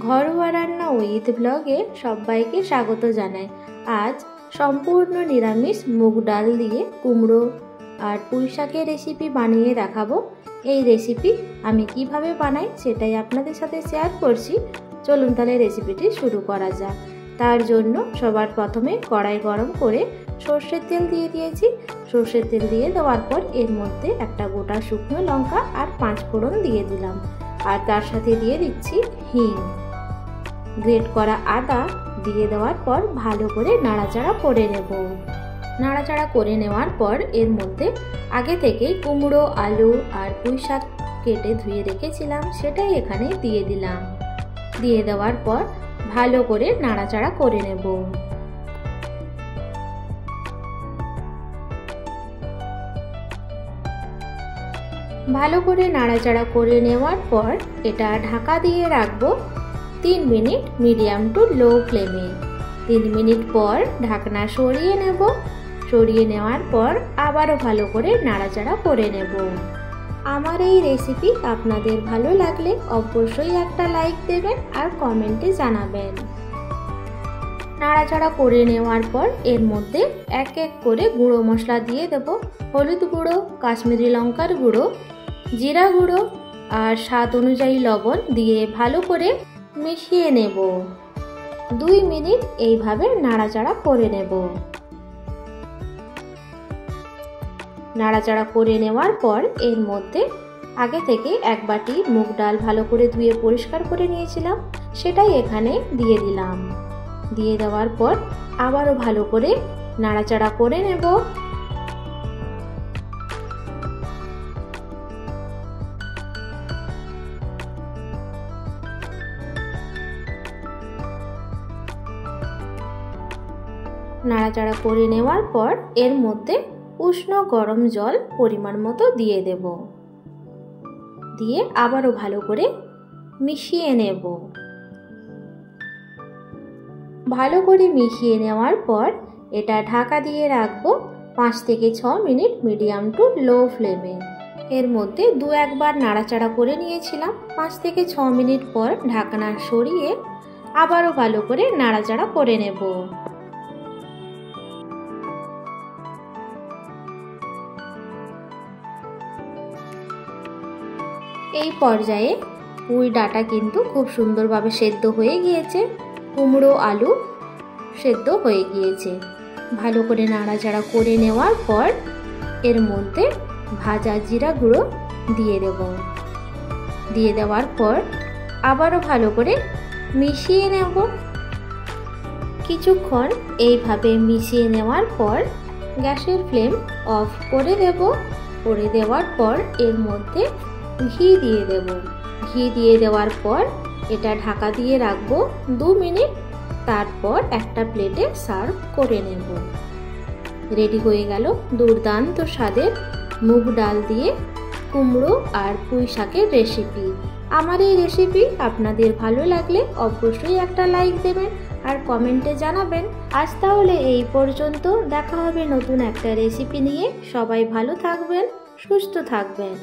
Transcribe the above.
ঘরোয়া রান্না উইথ ব্লগে সবাইকে স্বাগত জানাই। আজ সম্পূর্ণ নিরামিষ মুগ ডাল দিয়ে কুমড়ো আর পুঁই শাকের রেসিপি বানিয়ে দেখাবো। এই রেসিপি আমি কিভাবে বানাই সেটাই আপনাদের সাথে শেয়ার করছি। চলুন তাহলে রেসিপিটি শুরু করা যাক। তার জন্য সবার প্রথমে কড়াই গরম করে সর্ষের তেল দিয়ে দিয়েছি। সর্ষের তেল দিয়ে দেওয়ার পর এর মধ্যে একটা গোটা শুকনো লঙ্কা আর 5 ফোড়ন দিয়ে দিলাম, আর তার সাথে দিয়ে দিচ্ছি হিং। গ্রেট করা আদা দিয়ে দেওয়ার পর ভালো করে নাড়াচাড়া করে নেব। নাড়াচাড়া করে নেওয়ার পর এর মধ্যে আগে থেকে কুমড়ো, আলু আর পুঁই শাক কেটে ধুয়ে রেখেছিলাম সেটাই এখানে দিয়ে দিলাম। দিয়ে দেওয়ার পর ভালো করে নাড়াচাড়া করে নেব। ভালো করে নাড়াচাড়া করে নেওয়ার পর এটা ঢাকা দিয়ে রাখবো 3 মিনিট মিডিয়াম টু লো ফ্লেমে। 3 মিনিট পর ঢাকনা সরিয়ে নেব। সরিয়ে নেওয়ার পর আবারও ভালো করে নাড়াচাড়া করে নেব। আমার এই রেসিপি আপনাদের ভালো লাগলে অবশ্যই একটা লাইক দেবেন আর কমেন্টে জানাবেন। নাড়াচাড়া করে নেওয়ার পর এর মধ্যে এক এক করে গুঁড়ো মশলা দিয়ে দেব। হলুদ গুঁড়ো, কাশ্মীরি লঙ্কার গুঁড়ো, জিরা গুঁড়ো আর স্বাদ অনুযায়ী লবণ দিয়ে ভালো করে মিশিয়ে নেব। 2 মিনিট এইভাবে নাড়াচাড়া করে নেব। নাড়াচাড়া করে নেওয়ার পর এর মধ্যে আগে থেকে 1 বাটি মুগ ডাল ভালো করে ধুয়ে পরিষ্কার করে নিয়েছিলাম সেটাই এখানে দিয়ে দিলাম। দিয়ে দেওয়ার পর আবারও ভালো করে নাড়াচাড়া করে নেব। নাড়াচাড়া করে নেওয়ার পর এর মধ্যে উষ্ণ গরম জল পরিমাণ মতো দিয়ে দেব। দিয়ে আবারও ভালো করে মিশিয়ে নেব। ভালো করে মিশিয়ে নেওয়ার পর এটা ঢাকা দিয়ে রাখবো 5 থেকে 6 মিনিট মিডিয়াম টু লো ফ্লেমে। এর মধ্যে 2-1 বার নাড়াচাড়া করে নিয়েছিলাম। 5 থেকে 6 মিনিট পর ঢাকনা সরিয়ে আবারও ভালো করে নাড়াচাড়া করে নেব। এই পর্যায়ে পুঁই ডাঁটা কিন্তু খুব সুন্দরভাবে সেদ্ধ হয়ে গিয়েছে। কুমড়ো, আলু সেদ্ধ হয়ে গিয়েছে। ভালো করে নাড়াচাড়া করে নেওয়ার পর এর মধ্যে ভাজা জিরা গুঁড়ো দিয়ে দেব। দিয়ে দেওয়ার পর আবারও ভালো করে মিশিয়ে নেব। কিছুক্ষণ এইভাবে মিশিয়ে নেওয়ার পর গ্যাসের ফ্লেম অফ করে দেব। করে দেওয়ার পর এর মধ্যে ঘি দিয়ে দেব। ঘি দিয়ে দেওয়ার পর এটা ঢাকা দিয়ে রাখবো 2 মিনিট। তারপর একটা প্লেটে সার্ভ করে নেব। রেডি হয়ে গেল দুর্দান্ত স্বাদের মুগ ডাল দিয়ে কুমড়ো আর পুঁই শাকের রেসিপি। আমার এই রেসিপি আপনাদের ভালো লাগলে অবশ্যই একটা লাইক দেবেন আর কমেন্টে জানাবেন। আজ তাহলে এই পর্যন্ত। দেখা হবে নতুন একটা রেসিপি নিয়ে। সবাই ভালো থাকবেন, সুস্থ থাকবেন।